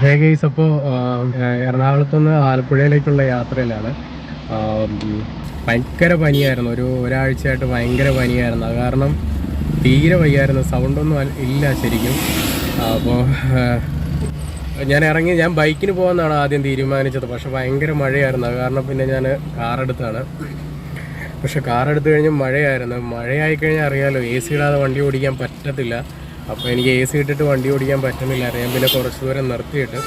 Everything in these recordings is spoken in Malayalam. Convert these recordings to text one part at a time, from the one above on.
ഹേ ഗൈസ്, അപ്പോൾ എറണാകുളത്ത് നിന്ന് ആലപ്പുഴയിലേക്കുള്ള യാത്രയിലാണ്. ഭയങ്കര പനിയായിരുന്നു, ഒരാഴ്ചയായിട്ട് ഭയങ്കര പനിയായിരുന്നു. അത് കാരണം തീരെ വയ്യായിരുന്നു, സൗണ്ടൊന്നും ഇല്ല ശരിക്കും. അപ്പോൾ ഞാൻ ബൈക്കിന് പോകുന്നതാണ് ആദ്യം തീരുമാനിച്ചത്. പക്ഷെ ഭയങ്കര മഴയായിരുന്നു, അത് കാരണം പിന്നെ ഞാൻ കാറെടുത്താണ്. പക്ഷെ കാറെടുത്ത് കഴിഞ്ഞ് മഴയായി കഴിഞ്ഞാൽ അറിയാമല്ലോ, AC ഇടാതെ വണ്ടി ഓടിക്കാൻ പറ്റത്തില്ല. അപ്പോൾ എനിക്ക് AC ഇട്ടിട്ട് വണ്ടി ഓടിക്കാൻ പറ്റുന്നില്ല. ഞാൻ പിന്നെ കുറച്ച് ദൂരം നിർത്തിയിട്ടിട്ട്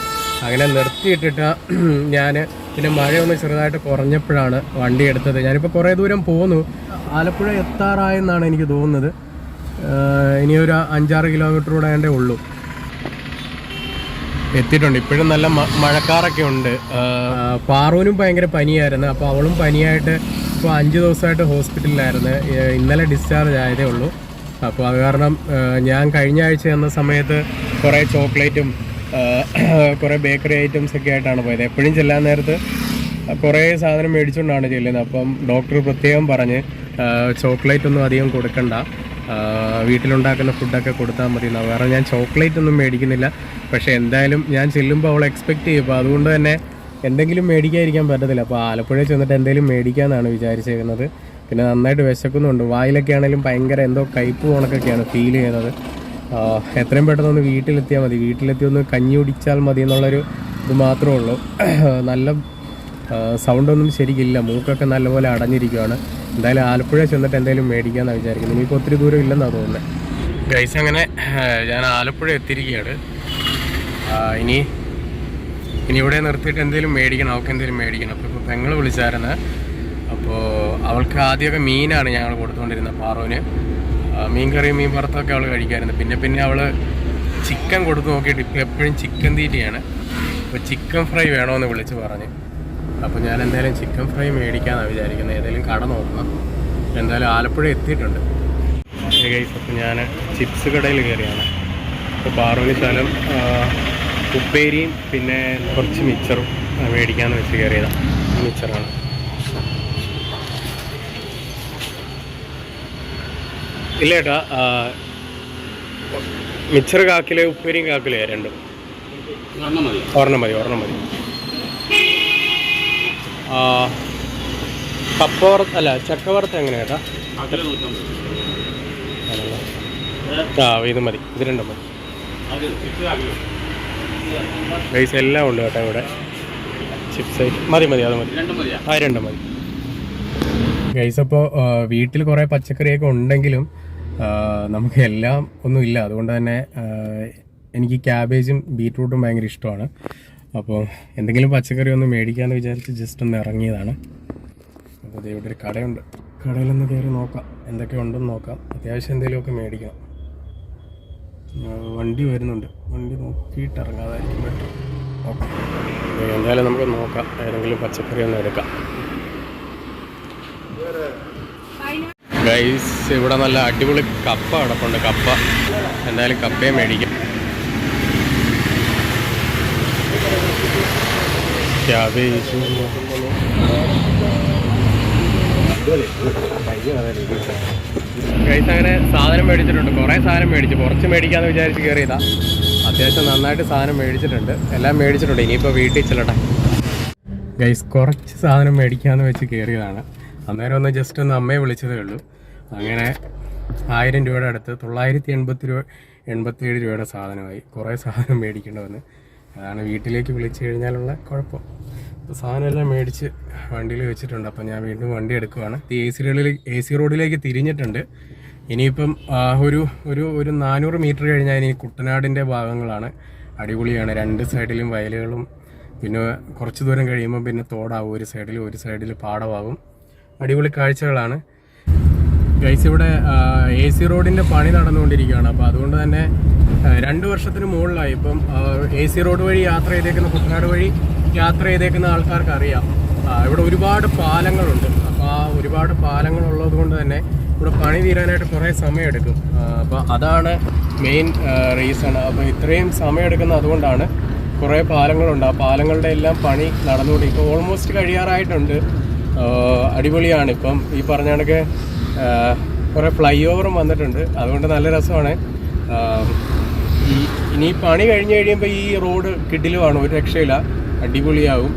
ഞാൻ പിന്നെ മഴയൊന്ന് ചെറുതായിട്ട് കുറഞ്ഞപ്പോഴാണ് വണ്ടി എടുത്തത്. ഞാനിപ്പോൾ കുറേ ദൂരം പോന്നു, ആലപ്പുഴ എത്താറായെന്നാണ് എനിക്ക് തോന്നുന്നത്. ഇനിയൊരു 5-6 കിലോമീറ്റർ കൂടെ അതിൻ്റെ ഉള്ളൂ. എത്തിയിട്ടുണ്ട്. ഇപ്പോഴും നല്ല മഴക്കാറൊക്കെ ഉണ്ട്. പാറുവിനും ഭയങ്കര പനിയായിരുന്നു. അപ്പോൾ അവളും പനിയായിട്ട് ഇപ്പോൾ 5 ദിവസമായിട്ട് ഹോസ്പിറ്റലിലായിരുന്നു. ഇന്നലെ ഡിസ്ചാർജ് ആയതേ ഉള്ളൂ. അപ്പോൾ അത് കാരണം ഞാൻ കഴിഞ്ഞ ആഴ്ച എന്ന സമയത്ത് കുറേ ചോക്ലേറ്റും കുറേ ബേക്കറി ഐറ്റംസ് ഒക്കെ ആയിട്ടാണ് പോയത്. എപ്പോഴും ചെല്ലാൻ നേരത്ത് കുറേ സാധനം മേടിച്ചുകൊണ്ടാണ് ചെല്ലുന്നത്. അപ്പം ഡോക്ടർ പ്രത്യേകം പറഞ്ഞ് ചോക്ലേറ്റ് ഒന്നും അധികം കൊടുക്കണ്ട, വീട്ടിലുണ്ടാക്കുന്ന ഫുഡൊക്കെ കൊടുത്താൽ മതി എന്നാണ്. കാരണം ഞാൻ ചോക്ലേറ്റ് ഒന്നും മേടിക്കുന്നില്ല. പക്ഷേ എന്തായാലും ഞാൻ ചെല്ലുമ്പോൾ അവൾ എക്സ്പെക്റ്റ് ചെയ്യും. അപ്പോൾ അതുകൊണ്ട് തന്നെ എന്തെങ്കിലും മേടിക്കാതിരിക്കാൻ പറ്റത്തില്ല. അപ്പോൾ ആലപ്പുഴയിൽ ചെന്നിട്ട് എന്തെങ്കിലും മേടിക്കാമെന്നാണ് വിചാരിച്ചേക്കുന്നത്. പിന്നെ നന്നായിട്ട് വിശക്കുന്നുണ്ട്. വായിലൊക്കെ ആണെങ്കിലും ഭയങ്കര എന്തോ കയ്പ്പ് കണക്കൊക്കെയാണ് ഫീൽ ചെയ്യുന്നത്. എത്രയും പെട്ടെന്ന് വീട്ടിലെത്തിയാൽ മതി. വീട്ടിലെത്തി ഒന്ന് കഞ്ഞി കുടിച്ചാൽ മതി എന്നുള്ളൊരു ഇത് മാത്രമേ ഉള്ളൂ. നല്ല സൗണ്ടൊന്നും ശരിക്കില്ല, മൂക്കൊക്കെ നല്ലപോലെ അടഞ്ഞിരിക്കുകയാണ്. എന്തായാലും ആലപ്പുഴ ചെന്നിട്ട് എന്തെങ്കിലും മേടിക്കാമെന്നാണ് വിചാരിക്കുന്നത്. ഇനിയിപ്പോൾ ഒത്തിരി ദൂരം ഇല്ലെന്നാണ് തോന്നുന്നത്. ഗൈസ്, അങ്ങനെ ഞാൻ ആലപ്പുഴ എത്തിയിരിക്കുകയാണ്. ഇനി ഇവിടെ നിർത്തിയിട്ട് എന്തെങ്കിലും മേടിക്കണം, അവൾക്ക് എന്തെങ്കിലും മേടിക്കണം. അപ്പോൾ ഇപ്പോൾ പെങ്ങൾ വിളിച്ചായിരുന്നു. അപ്പോൾ അവൾക്ക് ആദ്യമൊക്കെ മീനാണ് ഞങ്ങൾ കൊടുത്തുകൊണ്ടിരുന്നത്. പാറുവിന് മീൻ കറിയും മീൻ വറുത്തൊക്കെ അവൾ കഴിക്കാമായിരുന്നു. പിന്നെ അവൾ ചിക്കൻ കൊടുത്ത് നോക്കിയിട്ട് ഇപ്പോൾ എപ്പോഴും ചിക്കൻ തീറ്റയാണ്. അപ്പോൾ ചിക്കൻ ഫ്രൈ വേണമെന്ന് വിളിച്ച് പറഞ്ഞ്. അപ്പോൾ ഞാൻ എന്തായാലും ചിക്കൻ ഫ്രൈ മേടിക്കാമെന്നാണ് വിചാരിക്കുന്നത്. ഏതെങ്കിലും കട നോക്കണം. എന്തായാലും ആലപ്പുഴ എത്തിയിട്ടുണ്ട്. അപ്പോൾ ഞാൻ ചിപ്സ് കടയിൽ കയറിയാണ്. അപ്പോൾ പാറുവിന് ശകലം ഉപ്പേരിയും പിന്നെ കുറച്ച് മിച്ചറും മേടിക്കാമെന്ന് വെച്ച് കയറിയതാണ്. മിച്ചറാണ്. ഇല്ല ഏട്ടാ, മിച്ചർ കാക്കില് ഉപ്പേരിയും കാക്കില് രണ്ടും. ഒരെണ്ണം മതി. കപ്പ വറുത്ത് അല്ല ചക്ക വറുത്ത് എങ്ങനെ ഏട്ടാ? ഇത് മതി, ഇത് രണ്ടും മതി. പൈസ എല്ലാം ഉണ്ട് കേട്ടോ ഇവിടെ. ചിപ്സ് മതി, അത് മതി. രണ്ടും മതി. ഗൈസ്, അപ്പോൾ വീട്ടിൽ കുറേ പച്ചക്കറിയൊക്കെ ഉണ്ടെങ്കിലും നമുക്ക് എല്ലാം ഒന്നും ഇല്ല. അതുകൊണ്ട് തന്നെ എനിക്ക് ക്യാബേജും ബീറ്റ്റൂട്ടും ഭയങ്കര ഇഷ്ടമാണ്. അപ്പോൾ എന്തെങ്കിലും പച്ചക്കറി ഒന്ന് മേടിക്കാമെന്ന് വിചാരിച്ച് ജസ്റ്റ് ഒന്ന് ഇറങ്ങിയതാണ്. അപ്പോൾ ഇവിടെ ഒരു കടയുണ്ട്, കടയിലൊന്ന് കയറി നോക്കാം, എന്തൊക്കെ ഉണ്ടെന്ന് നോക്കാം. അത്യാവശ്യം എന്തെങ്കിലുമൊക്കെ മേടിക്കണം. വണ്ടി വരുന്നുണ്ട്, വണ്ടി നോക്കിയിട്ട് ഇറങ്ങാതായിരിക്കും ബെറ്റർ. ഓക്കെ, എന്തായാലും നമുക്ക് നോക്കാം, ഏതെങ്കിലും പച്ചക്കറി ഒന്ന് എടുക്കാം. ഗൈസ്, ഇവിടെ നല്ല അടിപൊളി കപ്പ കിടപ്പുണ്ട്. കപ്പ എന്തായാലും കപ്പയെ മേടിക്കാം. ക്യാബേജ് ഗൈസ്, അങ്ങനെ സാധനം മേടിച്ചിട്ടുണ്ട്. കുറേ സാധനം മേടിച്ചു, കുറച്ച് മേടിക്കാമെന്ന് വിചാരിച്ച് കയറിയതാ. അത്യാവശ്യം നന്നായിട്ട് സാധനം മേടിച്ചിട്ടുണ്ട്, എല്ലാം മേടിച്ചിട്ടുണ്ട്. ഇനിയിപ്പോൾ വീട്ടിൽ ചെല്ലട്ടെ. ഗൈസ്, കുറച്ച് സാധനം മേടിക്കാമെന്ന് വെച്ച് കയറിയതാണ്. അന്നേരം ഒന്ന് ജസ്റ്റ് ഒന്ന് അമ്മയെ വിളിച്ചതേ ഉള്ളൂ. അങ്ങനെ 1000 രൂപയുടെ അടുത്ത് 987 രൂപയുടെ സാധനമായി. കുറേ സാധനം മേടിക്കേണ്ടി വന്ന്. അതാണ് വീട്ടിലേക്ക് വിളിച്ചു കഴിഞ്ഞാലുള്ള കുഴപ്പം. അപ്പോൾ സാധനം എല്ലാം മേടിച്ച് വണ്ടിയിൽ വെച്ചിട്ടുണ്ട്. അപ്പോൾ ഞാൻ വീണ്ടും വണ്ടി എടുക്കുവാണ്. AC റോഡിലേക്ക് തിരിഞ്ഞിട്ടുണ്ട്. ഇനിയിപ്പം ഒരു 400 മീറ്റർ കഴിഞ്ഞാൽ ഇനി കുട്ടനാടിൻ്റെ ഭാഗങ്ങളാണ്. അടിപൊളിയാണ്. 2 സൈഡിലും വയലുകളും പിന്നെ കുറച്ച് ദൂരം കഴിയുമ്പോൾ പിന്നെ തോടാവും. ഒരു സൈഡിൽ പാടമാകും. അടിപൊളി കാഴ്ചകളാണ്. ഗൈസ്, ഇവിടെ AC റോഡിൻ്റെ പണി നടന്നുകൊണ്ടിരിക്കുകയാണ്. അപ്പോൾ അതുകൊണ്ട് തന്നെ 2 വർഷത്തിന് മുകളിലായി ഇപ്പം AC റോഡ് വഴി യാത്ര ചെയ്തേക്കുന്ന, കുട്ടനാട് വഴി യാത്ര ചെയ്തേക്കുന്ന ആൾക്കാർക്ക് അറിയാം. ഇവിടെ ഒരുപാട് പാലങ്ങളുണ്ട്. അപ്പോൾ ആ ഒരുപാട് പാലങ്ങളുള്ളത് കൊണ്ട് തന്നെ ഇവിടെ പണി തീരാനായിട്ട് കുറേ സമയമെടുക്കും. അപ്പോൾ അതാണ് മെയിൻ റീസൺ. അപ്പോൾ ഇത്രയും സമയമെടുക്കുന്ന അതുകൊണ്ടാണ്. കുറേ പാലങ്ങളുണ്ട്. ആ പാലങ്ങളുടെ എല്ലാം പണി നടന്നുകൊണ്ട് ഇപ്പോൾ ഓൾമോസ്റ്റ് കഴിയാറായിട്ടുണ്ട്. അടിപൊളിയാണ്. ഇപ്പം ഈ പറഞ്ഞ കണക്ക് കുറേ ഫ്ലൈ ഓവറും വന്നിട്ടുണ്ട്. അതുകൊണ്ട് നല്ല രസമാണ്. ഇനി പണി കഴിഞ്ഞ് കഴിയുമ്പോൾ ഈ റോഡ് കിടിലുമാണ്, ഒരു രക്ഷയില്ല, അടിപൊളിയാവും.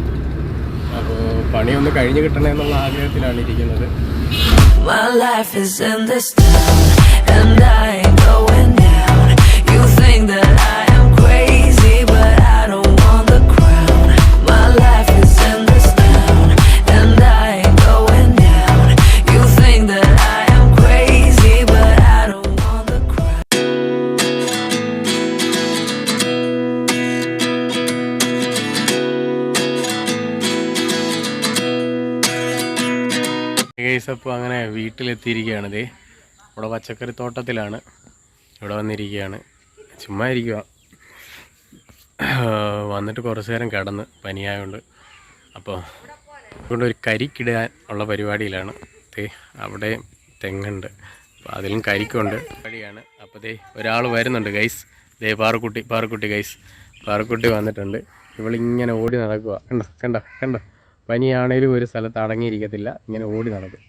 അപ്പോൾ പണിയൊന്ന് കഴിഞ്ഞ് കിട്ടണേ എന്നുള്ള ആഗ്രഹത്തിലാണ് ഇരിക്കുന്നത്. My life is in this town and I ain't going down. You think that I am crazy, but I don't want the crown. My life is in this town and I ain't going down. You think that I am crazy, but I don't want the crown. അപ്പോൾ അങ്ങനെ വീട്ടിലെത്തിയിരിക്കുകയാണ്. ദേ ഇവിടെ പച്ചക്കറി തോട്ടത്തിലാണ്, ഇവിടെ വന്നിരിക്കുകയാണ്, ചുമ്മാ ഇരിക്കുക. വന്നിട്ട് കുറച്ച് നേരം കിടന്ന് പനിയായതുകൊണ്ട്. അപ്പോൾ അതുകൊണ്ട് ഒരു കരിക്കിടാൻ ഉള്ള പരിപാടിയിലാണ്. ദേ അവിടെ തെങ്ങുണ്ട്, അപ്പോൾ അതിലും കരിക്കുണ്ട് പരിപാടിയാണ്. അപ്പോൾ ദേ ഒരാൾ വരുന്നുണ്ട് ഗൈസ്. ദേ പാറക്കുട്ടി ഗൈസ്, പാറക്കുട്ടി വന്നിട്ടുണ്ട്. ഇവളിങ്ങനെ ഓടി നടക്കുക, കണ്ടോ. പനിയാണേലും ഒരു സ്ഥലത്ത് അടങ്ങിയിരിക്കത്തില്ല, ഇങ്ങനെ ഓടി നടക്കും.